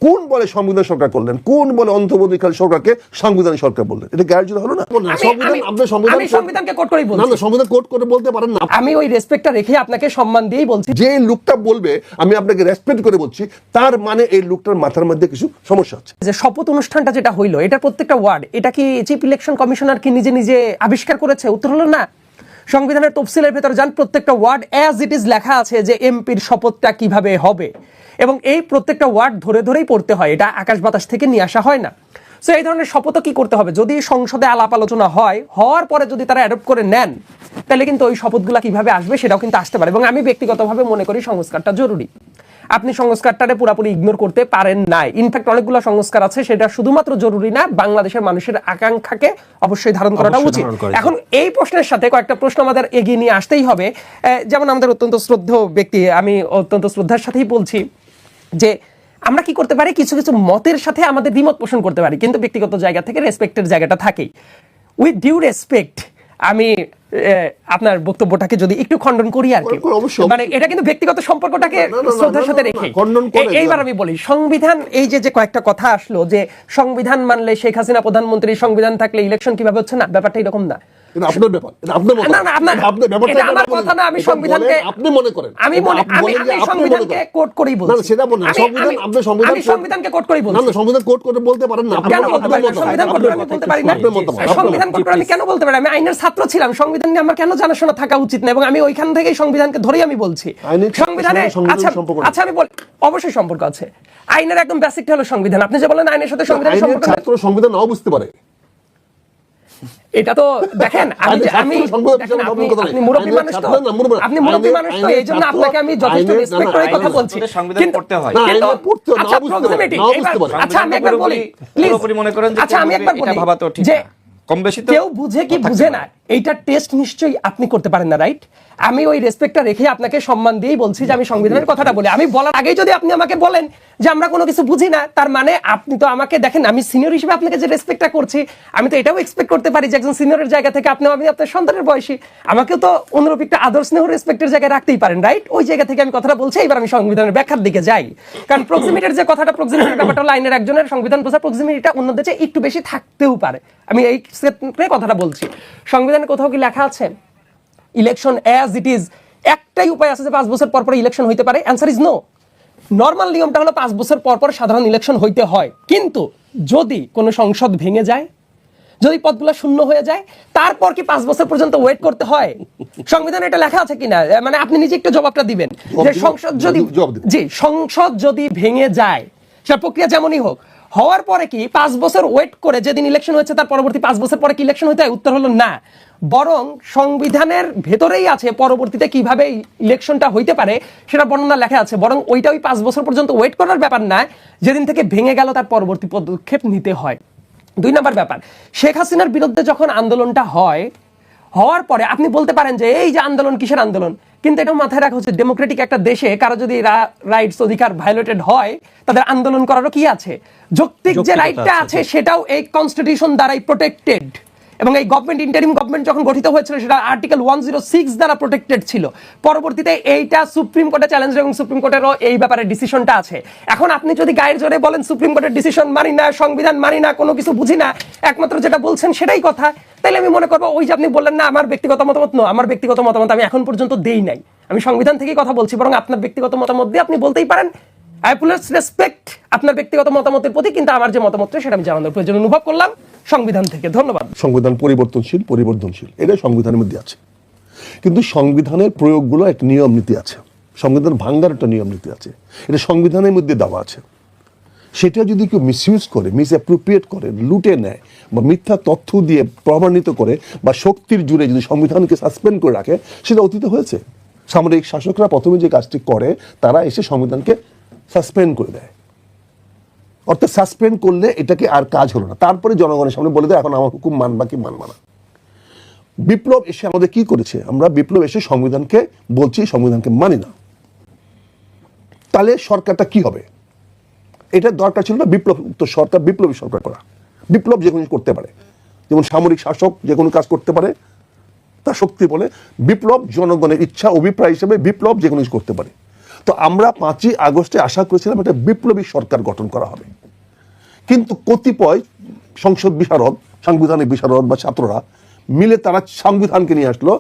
কোন বলে সংবিধান সরকার করলেন, কোন বলে অন্তর্বর্তীকালীন সরকারকে সাংবিধানিক সরকার বললেন? এটা গ্যারান্টি হলো না। সংবিধানকে কোট করেই বলছি। না, সংবিধান কোট করে বলতে পারেন না। আমি ওই রেসপেক্টটা রেখে আপনাকে সম্মান দিয়েই বলছি। যে লোকটা বলবে আমি আপনাকে রেসপেক্ট করে বলছি, তার মানে এই লোকটার মাথার মধ্যে কিছু সমস্যা আছে। যে শপথ অনুষ্ঠানটা যেটা হইলো, এটা প্রত্যেকটা ওয়ার্ড, এটা কি চিফ ইলেকশন কমিশনার কি নিজে নিজে আবিষ্কার করেছে? উত্তর হলো না। সংবিধানের তফসিলের ভেতরে যান, প্রত্যেকটা ওয়ার্ড অ্যাজ ইট ইজ লেখা আছে যে এমপির শপথটা কিভাবে হবে, এবং এই প্রত্যেকটা ওয়ার্ড ধরে ধরেই পড়তে হয়। এটা আকাশ বাতাস থেকে নিয়ে আসা হয় না। সো এই ধরনের শপথও কি করতে হবে, যদি সংসদে আলাপ আলোচনা হয়, হওয়ার পরে যদি তারা অ্যাডপ্ট করে নেন, তাহলে কিন্তু ওই শপথগুলো কিভাবে আসবে সেটাও কিন্তু আসতে পারে। এবং আমি ব্যক্তিগতভাবে মনে করি সংস্কারটা জরুরি। আপনি সংস্কারটারে পুরোপুরি ইগনোর করতে পারেন না। ইনফ্যাক্ট অনেকগুলো সংস্কার আছে, সেটা শুধুমাত্র জরুরি না, বাংলাদেশের মানুষের আকাঙ্ক্ষাকে অবশ্যই ধারণ করাটা উচিত। এখন এই প্রশ্নের সাথে কয়েকটা প্রশ্ন আমাদের এগিয়ে নিয়ে আসতেই হবে। যেমন আমাদের অত্যন্ত শ্রদ্ধেয় ব্যক্তি, আমি অত্যন্ত শ্রদ্ধার সাথেই বলছি যে আমরা কি করতে পারি, কিছু কিছু মতের সাথে আমাদের দ্বিমত পোষণ করতে পারি, কিন্তু ব্যক্তিগত জায়গা থেকে রেসপেক্টের জায়গাটা থাকেই। উইথ ডিউ রেসপেক্ট আমি আপনার বক্তব্যটাকে যদি একটু খণ্ডন করি আর কি, মানে এটা কিন্তু ব্যক্তিগত সম্পর্কটাকে শ্রদ্ধার সাথে রেখে এইবার আমি বলি, সংবিধান এই যে কয়েকটা কথা আসলো যে সংবিধান মানলে শেখ হাসিনা প্রধানমন্ত্রী, সংবিধান থাকলে ইলেকশন কিভাবে হচ্ছে না, ব্যাপারটা এরকম না। আমি সংবিধানকে কোট করেই বলছি। সংবিধানকে কোট করেই বলছি। সংবিধান কোট করে বলতে পারেন না। সংবিধান কোট করে আমি বলতে পারি না। সংবিধান কোট করে আমি কেন বলতে পারি? আমি আইনের ছাত্র ছিলাম, সংবিধান নিয়ে আমার কেন জানাশোনা থাকা উচিত না? এবং আমি ওইখান থেকেই সংবিধানকে ধরেই আমি বলছি সংবিধানে আচ্ছা আমি বলি অবশ্যই সম্পর্ক আছে। আইনের একদম বেসিকটা হলো সংবিধান। আপনি যে বলেন আইনের সাথে সংবিধানের সম্পর্ক, ছাত্র সংবিধান নাও বুঝতে পারে, এটা তো দেখেন, আপনি মুরব্বী মানুষ তো, আপনি মুরব্বী মানুষ তো, এই জন্য আপনাকে আমি যথেষ্ট রেসপেক্ট করে কথা বলছি। সংবিধান পড়তে হয়, আচ্ছা আমি একবার বলি প্লিজ, আচ্ছা আমি একবার বলি যে কম বেশি কেউ বুঝে কি বুঝে না, এইটা টেস্ট নিশ্চয়ই আপনি করতে পারেন না, রাইট? আমি ওই রেসপেক্টটা রেখে আপনাকে সম্মান দিয়েই বলছি যে আমি সংবিধানের কথাটা বলি। আমি বলার আগেই যদি আপনি আমাকে বলেন যে আমরা কোনো কিছু বুঝি না, তার মানে আপনি তো আমাকে দেখেন, আমি সিনিয়র হিসেবে আপনাকে যে রেসপেক্টটা করছি, আমি তো এটাও এক্সপেক্ট করতে পারি যে একজন সিনিয়রের জায়গা থেকে আপনি, আমি আপনার সন্তানের বয়সী, আমাকেও তো অনুরূপ একটা আদর স্নেহ রেসপেক্টের জায়গায় রাখতেই পারেন, রাইট? ওই জায়গা থেকে আমি কথাটা বলছি। এবার আমি সংবিধানের ব্যাখ্যার দিকে যাই, কারণ প্রক্সিমিটির যে কথাটা, প্রক্সিমিটির ব্যাপারটা হলো আইনের একজনের সংবিধান বোঝা প্রক্সিমিটিটা অন্যদের চেয়ে একটু বেশি থাকতেও পারে। আমি এই ক্ষেত্রে কথাটা বলছি। সংবিধানে কোথাও কি লেখা আছে ইলেকশন অ্যাজ ইট ইজ একটাই উপায় আছে যে 5 বছর পর পর ইলেকশন হইতে পারে? Answer is no. নর্মাল নিয়মটা হলো 5 বছর পর পর সাধারণ ইলেকশন হইতে হয়, কিন্তু যদি কোনো সংসদ ভেঙে যায়, যদি পদগুলো শূন্য হয়ে যায়, তারপর কি 5 বছর পর্যন্ত ওয়েট করতে হয়? সংবিধানে এটা লেখা আছে কিনা, মানে আপনি নিজে একটু জবাবটা দিবেন যে সংসদ যদি ভেঙে যায়, সেটা প্রক্রিয়া যেমনই হোক, হওয়ার পরে কি 5 বছর ওয়েট করে যেদিন ইলেকশন হয়েছে তার পরবর্তী 5 বছর পরে কি ইলেকশন হতে হয়? উত্তর হলো না। বরং সংবিধানের ভেতরেই আছে পরবর্তীতে কিভাবে ইলেকশনটা হইতে পারে সেটা বর্ণনা লেখা আছে। বরং ওইটা ওই 5 বছর পর্যন্ত ওয়েট করার ব্যাপার না, যেদিন থেকে ভেঙে গেল তার পরবর্তী পদক্ষেপ নিতে হয়। 2 নম্বর ব্যাপার, শেখ হাসিনার বিরুদ্ধে যখন আন্দোলনটা হয়, হওয়ার পরে আপনি বলতে পারেন যে এই যে আন্দোলন, কিসের আন্দোলন? কিন্তু এটা মাথায় রাখা হচ্ছে, ডেমোক্রেটিক একটা দেশে কারো যদি রাইটস অধিকার ভায়োলেটেড হয়, তাদের আন্দোলন করারও কি আছে, যৌক্তিক যে রাইটটা আছে, সেটাও এই কনস্টিটিউশন দ্বারাই প্রোটেক্টেড। এবং এই গভর্নমেন্ট, ইন্টারিম গভর্নমেন্ট যখন গঠিত হয়েছিল, সেটা আর্টিকেল 106 দ্বারা প্রোটেক্টেড ছিল। পরবর্তীতে এইটা সুপ্রিম কোর্টে চ্যালেঞ্জ, এবং সুপ্রিম কোর্টেরও এই ব্যাপারে ডিসিশনটা আছে। এখন আপনি যদি গায়ের জোরে বলেন সুপ্রিম কোর্টের ডিসিশন মানি না, সংবিধান মানি না, কোনো কিছু বুঝি না, একমাত্র যেটা বলছেন সেটাই কথা, তাহলে আমি মনে করবো ওই যে আপনি বললেন না আমার ব্যক্তিগত মতামত, আমার ব্যক্তিগত মতামত আমি এখন পর্যন্ত দেই নাই, আমি সংবিধান থেকেই কথা বলছি। বরং আপনার ব্যক্তিগত মতামত দিয়ে আপনি বলতেই পারেন, আই ফুলি রেসপেক্ট আপনার ব্যক্তিগত মতামতের প্রতি, কিন্তু আমার যে মতামতটা সেটা আমি জানানোর প্রয়োজন অনুভব করলাম সংবিধান থেকে। ধন্যবাদ। সংবিধান পরিবর্তনশীল, এটা সংবিধানের মধ্যে আছে, কিন্তু সংবিধানের প্রয়োগগুলো এক নিয়ম নীতি আছে, সংবিধান ভাঙার একটা নিয়ম নীতি আছে, এটা সংবিধানের মধ্যে দেওয়া আছে। সেটা যদি কেউ মিসইউজ করে, মিসঅ্যাপ্রোপ্রিয়েট করে, লুটে নেয়, বা মিথ্যা তথ্য দিয়ে প্রমাণিত করে, বা শক্তির জুড়ে যদি সংবিধানকে সাসপেন্ড করে রাখে, সেটা অতীতে হয়েছে। সামরিক শাসকরা প্রথমে যে কাজটি করে, তারা এসে সংবিধানকে সাসপেন্ড করে দেয়, অর্থাৎ সাসপেন্ড করলে এটাকে আর কাজ হলো না, তারপরে জনগণের সামনে বলে দেয় এখন আমার হুকুম মানবা কি মানবা না। বিপ্লব এসে আমাদের কি করেছে, আমরা বিপ্লব এসে সংবিধানকে বলছি সংবিধানকে মানি না, তাহলে সরকারটা কি হবে? এটা দরকার ছিল না বিপ্লব সরকার, বিপ্লবী সরকার করা। বিপ্লব যে কোনো করতে পারে, যেমন সামরিক শাসক যে কোনো কাজ করতে পারে, তার শক্তি বলে। বিপ্লব জনগণের ইচ্ছা অভিপ্রায় হিসেবে বিপ্লব যে কোনো করতে পারে। তো আমরা 5ই আগস্টে আশা করেছিলাম একটা বিপ্লবী সরকার গঠন করা হবে, কিন্তু কতিপয় সংসদ বিশারদ, সাংবিধানিক বিশারদ বা ছাত্ররা মিলে তারা সংবিধানকে নিয়ে আসলো।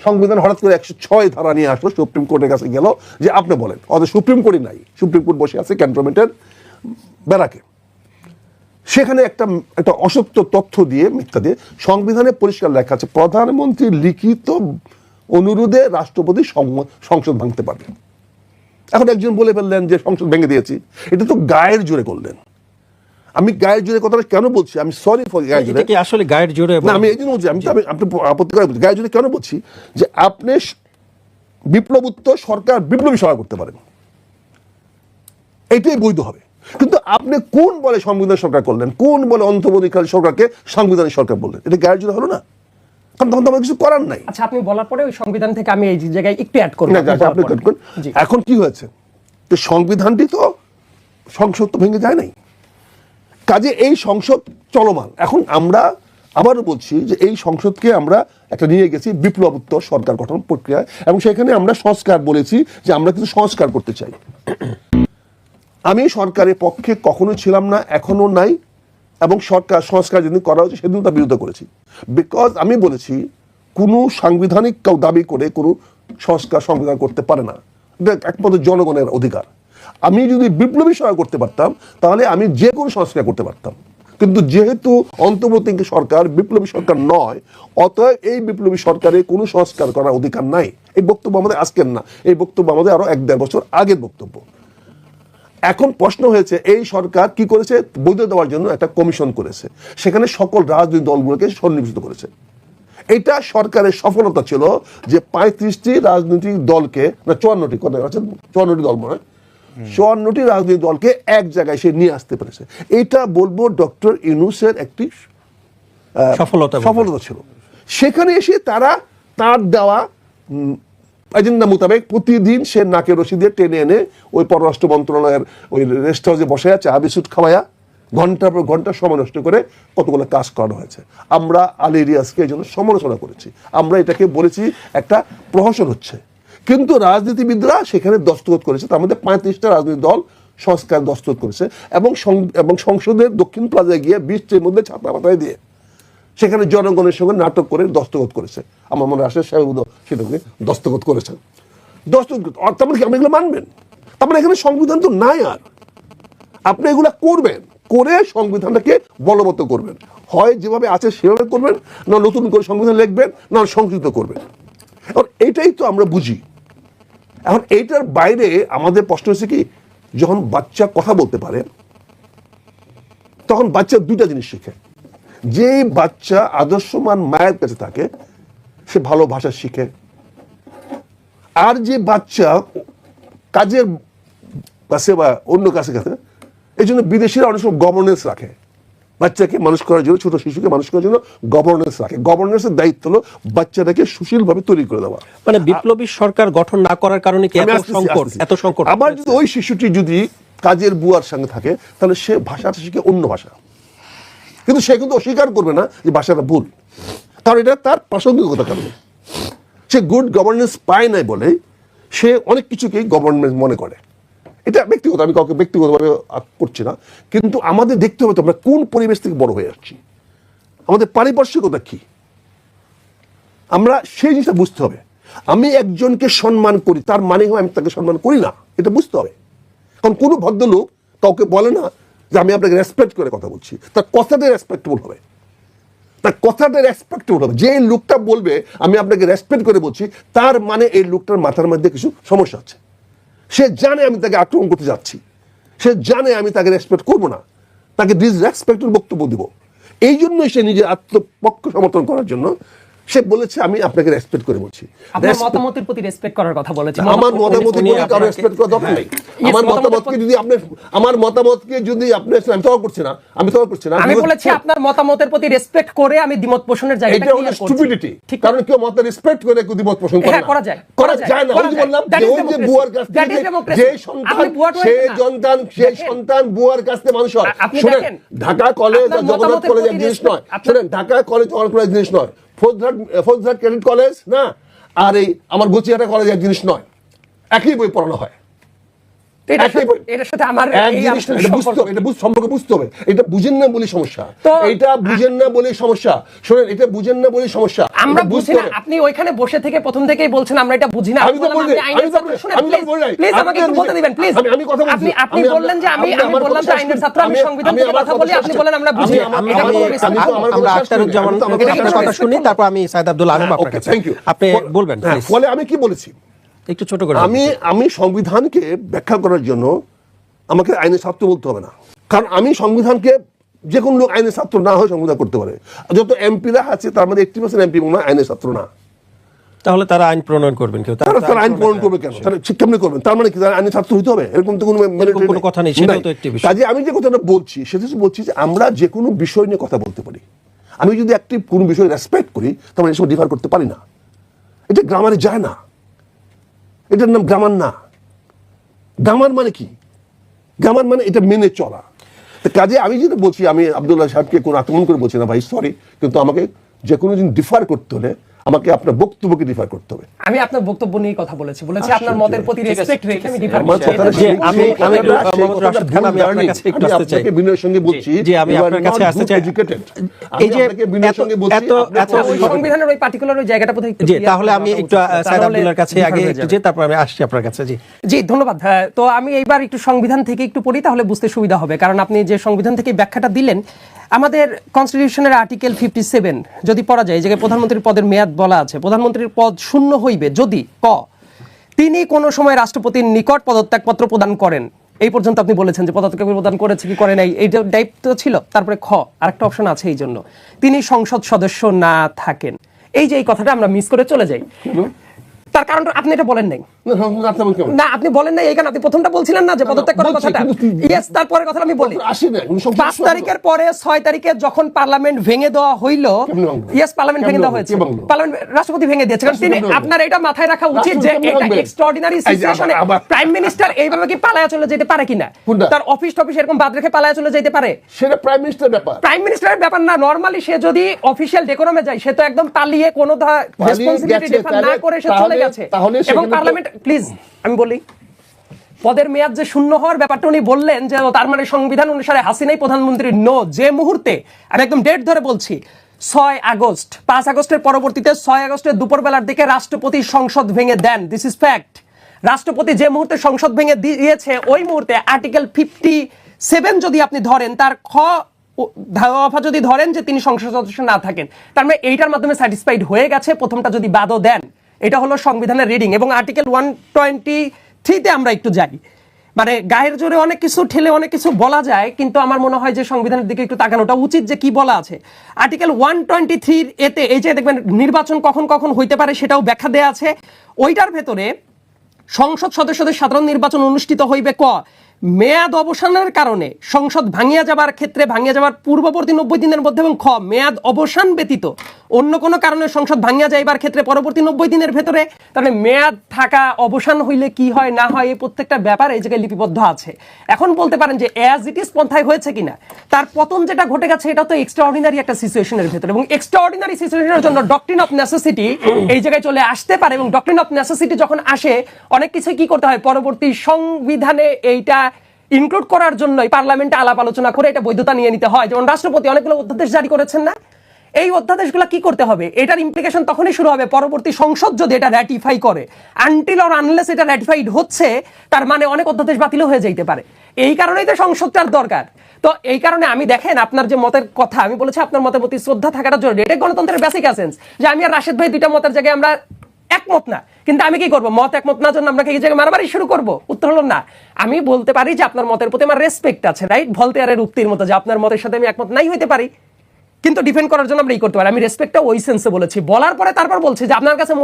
সংবিধান হঠাৎ করে 106 ধারা নিয়ে আসলো, সুপ্রিম কোর্টের কাছে গেল যে আপনি বলেন, অথচ সুপ্রিম কোর্টই নাই, সুপ্রিম কোর্ট বসে আছে ক্যান্টনমেন্টের ব্যারাকে। সেখানে একটা অসত্য তথ্য দিয়ে, মিথ্যা দিয়ে, সংবিধানে পরিষ্কার লেখা আছে প্রধানমন্ত্রীর লিখিত অনুরোধে রাষ্ট্রপতি সংসদ ভাঙতে পারবেন। এখন একজন বলে ফেললেন যে সংসদ ভেঙে দিয়েছি, এটা তো গায়ের জোরে করলেন। আমি গায়ের জোরে কথাটা কেন বলছি, আমি সরি ফর গায়ের জোরে, আসলে গায়ের জোরে না আমি এই জন্য বলছি, আমি আপনি আপত্তি করে বলছি গায়ের জোরে কেন বলছি, যে আপনি বিপ্লবোত্তর সরকার বিপ্লবী সরকার করতে পারেন, এটাই বৈধ হবে। কিন্তু আপনি কোন বলে সংবিধান সরকার করলেন, কোন বলে অন্তর্বর্তীকালীন সরকারকে সাংবিধানিক সরকার বললেন, এটা গায়ের জোরে হলো না? কারণ তখন তো আমার কিছু করার নাই। আচ্ছা, আপনি বলার পরে ওই সংবিধান থেকে আমি এই জায়গায় একটু অ্যাড করব। আপনি এখন কি হয়েছে, তো সংবিধানটি তো সংসদ তো ভেঙে যায় নাই, কাজে এই সংসদ চলমান। এখন আমরা আবারও বলছি যে এই সংসদকে আমরা একটা নিয়ে গেছি বিপ্লবোত্তর সরকার গঠন প্রক্রিয়ায়, এবং সেখানে আমরা সংস্কার বলেছি যে আমরা কিছু সংস্কার করতে চাই। আমি সরকারের পক্ষে কখনো ছিলাম না, এখনো নাই, এবং সরকার সংস্কার যেদিন করা হয়েছে সেদিন তার বিরোধিতা করেছি। বিকজ আমি বলেছি কোনো সাংবিধানিক কেউ দাবি করে কোনো সংবিধান করতে পারে না, এটা একমাত্র জনগণের অধিকার। আমি যদি বিপ্লবী সরকার করতে পারতাম তাহলে আমি যে কোনো সংস্কার করতে পারতাম, কিন্তু যেহেতু অন্তর্বর্তী সরকার বিপ্লবী সরকার নয়, অতএব এই বিপ্লবী সরকারের কোনো সংস্কার করার অধিকার নাই। এই বক্তব্য আমাদের আজকের না, এই বক্তব্য আমাদের আরো 1-1.5 বছর আগের বক্তব্য। এখন প্রশ্ন হয়েছে এই সরকার কি করেছে, বৈধ দেওয়ার জন্য একটা কমিশন করেছে, সেখানে সকল রাজনৈতিক দলগুলোকে সন্নিবেশিত করেছে। এটা সরকারের সফলতা ছিল যে 35টি রাজনৈতিক দলকে, না 54টি, 54টি দল মনে হয়, 54টি রাজনৈতিক দলকে এক জায়গায় সে নিয়ে আসতে পেরেছে। এটা বলবো ডক্টর ইউনূসের একটি সফলতা ছিল। সেখানে এসে তারা তার দেওয়া এজেন্ডা মোতাবেক প্রতিদিন সে নাকে রশি দিয়ে টেনে এনে ওই পররাষ্ট্র মন্ত্রণালয়ের ওই রেস্ট হাউসে বসে আছে, চা বিস্কুট খাওয়ায়া ঘন্টার পর ঘন্টা সময় নষ্ট করে কতগুলো কাজ করানো হয়েছে। আমরা আলী রিয়াজকে এই জন্য সমালোচনা করেছি, আমরা এটাকে বলেছি একটা প্রহসন হচ্ছে, কিন্তু রাজনীতিবিদরা সেখানে দস্তখত করেছে। তার মধ্যে 35টা রাজনৈতিক দল সংস্কার দস্তখত করেছে, এবং সংসদের দক্ষিণ প্লাজায় গিয়ে 20টির মধ্যে ছাতা পাতায় দিয়ে সেখানে জনগণের সঙ্গে নাটক করে দস্তখত করেছে। আমার মনে আসে সাহেব সেটাকে দস্তখত করেছেন। তার মানে কি আপনি এগুলো মানবেন? তার মানে এখানে সংবিধান তো নাই, আর আপনি এগুলা করবেন, করে সংবিধানটাকে বলবৎ করবেন, হয় যেভাবে আছে সেভাবে করবেন, না নতুন করে সংবিধান লিখবেন, না সংশোধিত করবেন। এখন এইটাই তো আমরা বুঝি। এখন এইটার বাইরে আমাদের প্রশ্ন হচ্ছে কি, যখন বাচ্চা কথা বলতে পারে তখন বাচ্চা দুইটা জিনিস শিখে। যে বাচ্চা আদর্শমান মায়ের কাছে থাকে সে ভালো ভাষা শিখে, আর যে বাচ্চা কাজের কাছে বা অন্য কাছে কাছে, এই জন্য বিদেশিরা অনেক সময় গভর্নেন্স রাখে, বাচ্চাকে মানুষ করার জন্য, ছোট শিশুকে মানুষ করার জন্য গভর্নেন্স রাখে। গভর্নেন্সের দায়িত্ব হলো বাচ্চাটাকে সুশীলভাবে তৈরি করে দেওয়া। মানে বিপ্লবী সরকার গঠন না করার কারণে কি এত সংকট? আবার যদি ওই শিশুটি যদি কাজের বুয়ার সঙ্গে থাকে তাহলে সে ভাষাটা শিখে অন্য ভাষা, কিন্তু সে কিন্তু অস্বীকার করবে না যে ভাষাটা ভুল, কারণ এটা তার প্রাসঙ্গিকতার কারণে। সে গুড গভর্নেন্স পায় নাই বলে সে অনেক কিছুকেই গভর্নেন্স মনে করে। এটা ব্যক্তিগত, আমি কাউকে ব্যক্তিগতভাবে করছি না, কিন্তু আমাদের দেখতে হবে তো আমরা কোন পরিবেশ থেকে বড় হয়ে যাচ্ছি, আমাদের পারিপার্শ্বিকতা কি, আমরা সেই জিনিসটা বুঝতে হবে। আমি একজনকে সম্মান করি তার মানে আমি তাকে সম্মান করি না, এটা বুঝতে হবে। কারণ কোনো ভদ্রলোক কাউকে বলে না যে আমি আপনাকে রেসপেক্ট করে কথা বলছি, তার কথাটা রেসপেক্টেবল হবে, তার কথাটা রেসপেক্টেবল হবে। যে লোকটা বলবে আমি আপনাকে রেসপেক্ট করে বলছি, তার মানে এই লোকটার মাথার মধ্যে কিছু সমস্যা আছে। সে জানে আমি তাকে আক্রমণ করতে যাচ্ছি, সে জানে আমি তাকে রেসপেক্ট করবো না, তাকে ডিসরেসপেক্টের বক্তব্য দিব। এই জন্যই সে নিজের আত্মপক্ষ সমর্থন করার জন্য সে বলেছে আমি আপনাকে রেসপেক্ট করে বলছি। আপনার মতামতের প্রতি রেসপেক্ট করার কথা বলেছেন। আমার মতামতের প্রতি কারো রেসপেক্ট করা দরকার নেই। আমার মতামতকে যদি আপনি আমি তর্ক করছি না, আমি বলেছি আপনার মতামতের প্রতি রেসপেক্ট করে আমি দ্বিমত পোষণের জায়গাটা এটা হলো স্টুপিডিটি। কারণ কেউ মত রেসপেক্ট করে কেউ দ্বিমত পোষণ করে না, করা যায় না। ওই যে বললাম ওই যে বুয়ার কাছ থেকে যে সন্তান সেই সন্তান বুয়ার কাছ থেকে মানুষ হয়। শুনেন, ঢাকা কলেজ আর জগন্নাথ কলেজ এক জিনিস নয়। শুনেন, ঢাকা কলেজ জগন্নাথ কলেজ জিনিস নয়, ফৌজদার ক্রেডিট কলেজ না, আর এই আমার গচিয়াটা কলেজ এক জিনিস নয়, একই বই পড়ানো হয়। এটার সাথে আমার সম্পর্ক বুঝতে হবে। এটা বুঝেন না বলে সমস্যা, এটা বুঝেন না বলে সমস্যা। শোনেন, এটা বুঝেন না বলে সমস্যা, আমরা বুঝি না। আপনি ওইখানে বসে থেকে প্রথম থেকেই বলছেন আমরা এটা বুঝি না। প্লিজ আমাকে একটু বলতে দিবেন প্লিজ। আপনি বললেন যে আমি বললাম যে আইনের ছাত্র, আমি সংবিধান থেকে কথা বলি, আপনি বলেন আমরা বুঝি না। আমরা আখতারুজ্জামান আপনার কথা শুনি, তারপর আমি সাইদ আব্দুল আলম আপনার কাছে। আপনি বলবেন ফলে আমি কি বলেছি একটু ছোট করে। আমি সংবিধানকে ব্যাখ্যা করার জন্য আমাকে আইনের ছাত্র বলতে হবে না, কারণ আমি সংবিধানকে, যে কোনো লোক আইনের ছাত্র না হয়ে সংবিধান করতে পারে। যত এমপিরা আছে তার মধ্যে 80% এমপি আইনের ছাত্র না। তাহলে তারা আইন প্রণয়ন করবেন কেউ? তারা আইন প্রণয়ন করবে কেন? তারা কেমনি করবেন? তার মানে কি তারা আইনের ছাত্র হইতে হবে? এরকম তো কোনো কথা নেই, সেটাও তো একটি বিষয়। কাজে আমি যে কথাটা বলছি সেটা বলছি যে আমরা যে কোনো বিষয় নিয়ে কথা বলতে পারি। আমি যদি একটি কোনো বিষয় রেসপেক্ট করি তখন এই সময় ডিফার করতে পারি না। এটা গ্রামারে যায় না, এটার নাম গ্রামার না। গ্রামার মানে কি? গ্রামার মানে এটা মেনে চলা। কাজে আমি যেটা বলছি, আমি আব্দুল্লাহ সাহেবকে কোনো আক্রমণ করে বলছি না, ভাই সরি, কিন্তু আমাকে যে কোনো দিন ডিফার করতে হলে আমাকে আপনার বক্তব্যকে ডিফার করতে হবে। আমি আপনার বক্তব্য নিয়ে কথা বলেছি, আপনার মতের প্রতি রেসপেক্ট রেখে আমি ডিফার করছি। আমি মোহাম্মদ রাশেদ খান, আমি আপনার কাছে একটু আসতে চাই। বিনয়ের সঙ্গে বলছি যে আমি আপনার কাছে আসতে চাই। এই যে বিনয়ের সঙ্গে বলছি, এত সংবিধানের ওই পার্টিকুলার ওই জায়গাটা কোথায়? জি, তাহলে আমি একটু সাইদ আব্দুল্লাহর কাছে আগে একটু যে তারপর আমি আসছি আপনার কাছে। জি জি, ধন্যবাদ। তো আমি এইবার একটু সংবিধান থেকে একটু পড়ি, তাহলে বুঝতে সুবিধা হবে। কারণ আপনি যে সংবিধান থেকে ব্যাখ্যাটা দিলেন, আমাদের কনস্টিটিউশনের আর্টিকেল 57 যদি পড়া যায়, যে প্রধানমন্ত্রীর পদের মেয়াদ বলা আছে, প্রধানমন্ত্রীর পদ শূন্য হইবে যদি ক তিনি কোনো সময় রাষ্ট্রপতির নিকট পদত্যাগপত্র প্রদান করেন। এই পর্যন্ত আপনি বলেছেন যে পদত্যাগ প্রদান করেছে কি করে নাই, এইটা দায়িত্ব ছিল। তারপরে খ আরেকটা অপশন আছে, এই জন্য তিনি সংসদ সদস্য না থাকেন। এই যে এই কথাটা আমরা মিস করে চলে যাই, তার কারণ আপনি এটা বলেন নাই। না, আপনি বলেন নাই এই কারণে। আপনি প্রথমটা বলছিলেন না যে পদত্যাগ করার কথাটা। ইয়েস, তারপরের কথাটা আমি বলি। 5 তারিখের পরে 6 তারিখে যখন পার্লামেন্ট ভেঙে দেওয়া হইল, ইয়েস পার্লামেন্ট ভেঙে দেওয়া হয়েছে, পার্লামেন্ট রাষ্ট্রপতি ভেঙে দিয়েছে। কারণ তিনি, আপনার এটা মাথায় রাখা উচিত যে এটা এক্সট্রাঅর্ডিনারি সিচুয়েশনে প্রাইম মিনিস্টার এইভাবে কি পালায়া চলে যেতে পারে কিনা, তার অফিস টফিস এরকম বাদ রেখে পালায়া চলে যেতে পারে? সেটা প্রাইম মিনিস্টারের ব্যাপার। প্রাইম মিনিস্টারের ব্যাপার না। নরমালি সে যদি অফিশিয়াল ডেকোরামে যায়, সে তো একদম পালিয়ে কোনো রেসপন্সিবিলিটি ডিফার না করে সে চলে গেছে। এবং পার্লামেন্ট, প্লিজ আমি বলি, পদের মেয়াদ যে শূন্য হওয়ার ব্যাপারটা উনি বললেন যে তার মানে সংবিধান অনুসারে হাসিনাই প্রধানমন্ত্রী। নো, যে মুহূর্তে, আমি একদম ডেট ধরে বলছি, 6 আগস্ট, 5 আগস্টের পরবর্তীতে 6 আগস্টের দুপুরবেলার দিকে রাষ্ট্রপতি সংসদ ভেঙে দেন। This is fact. রাষ্ট্রপতি যে মুহূর্তে সংসদ ভেঙে দিয়েছে, ওই মুহূর্তে আর্টিকেল 57 যদি আপনি ধরেন, তার খ দফা যদি ধরেন যে তিনি সংসদ সদস্য না থাকেন, তার মানে এইটার মাধ্যমে স্যাটিসফাইড হয়ে গেছে। প্রথমটা যদি বাদও দেন, এটা হলো সংবিধানের রিডিং। এবং আর্টিকেল 123-তে আমরা একটু যাই, মানে গায়ের জোরে অনেক কিছু ঠেলে অনেক কিছু বলা যায়, কিন্তু আমার মনে হয় যে সংবিধানের দিকে একটু তাকানোটা উচিত যে কি বলা আছে। আর্টিকেল 123 এতে এই যে দেখবেন নির্বাচন কখন কখন হইতে পারে সেটাও ব্যাখ্যা দেয়া আছে। ওইটার ভেতরে সংসদ সদস্যদের সাধারণ নির্বাচন অনুষ্ঠিত হইবে ক মেয়াদ অবসানের কারণে, সংসদ ভাঙিয়া যাবার ক্ষেত্রে, ভাঙিয়া যাবার পূর্ববর্তী 90 দিনের মধ্যে, এবং খ মেয়াদ অবসান ব্যতীত অন্য কোনো কারণে সংসদ ভাঙিয়া যাইবার ক্ষেত্রে পরবর্তী 90 দিনের ভেতরে। তাহলে মেয়াদ থাকা অবসান হইলে কি হয় না হয়, এই প্রত্যেকটা ব্যাপার এই জায়গায় লিপিবদ্ধ আছে। এখন বলতে পারেন যে অ্যাজ ইট ইজ পন্থায় হয়েছে কিনা, তার পতন যেটা ঘটে গেছে এটা তো এক্সট্রাঅর্ডিনারি একটা সিচুয়েশনের ভেতরে, এবং এক্সট্রাঅর্ডিনারি সিচুয়েশনের জন্য ডক্ট্রিন অফ নেসেসিটি এই জায়গায় চলে আসতে পারে। এবং ডক্ট্রিন অফ নেসেসিটি যখন আসে, অনেক কিছু কি করতে হয়, পরবর্তী সংবিধানে এইটা ইনক্লুড করার জন্যই পার্লামেন্টে আলাপ আলোচনা করে এটা বৈধতা নিয়ে নিতে হয়। যেমন রাষ্ট্রপতি অনেকগুলো অধ্যাদেশ জারি করেছেন না, এই অধ্যাদেশগুলো কি করতে হবে, এটার ইমপ্লিকেশন তখনই শুরু হবে পরবর্তী সংসদ যদি এটা র্যাটিফাই করে। আনটিল অর আনলেস এটা র্যাটিফাইড হচ্ছে, তার মানে অনেক অধ্যাদেশ বাতিল হয়ে যেতে পারে। এই কারণেই তো সংসদটার দরকার। তো এই কারণে আমি, দেখেন আপনার যে মতের কথা, আমি বলেছি আপনার মতের প্রতি শ্রদ্ধা থাকাটা জরুরি। এটা গণতন্ত্রের বেসিক এসেন্স, যে আমি আর রাশেদ ভাই দুইটা মতের জায়গায় আমরা একমত না, কিন্তু আমি কি করবো, মত একমত না জন্য আপনাকে এই জায়গায় মারামারি শুরু করবো? উত্তর হলো না। আমি বলতে পারি যে আপনার মতের প্রতি আমার রেসপেক্ট আছে, রাইট? ভলতেয়ারের উক্তির মতো যে আপনার মতের সাথে আমি একমত নাই হইতে পারি, কিন্তু ডিফেন্ড করার জন্য আমরা এই করতে পারি। আমি রেসপেক্টটা ওই সেন্সে বলেছি, বলার পরে তারপর বলছি যে আপনার কাছে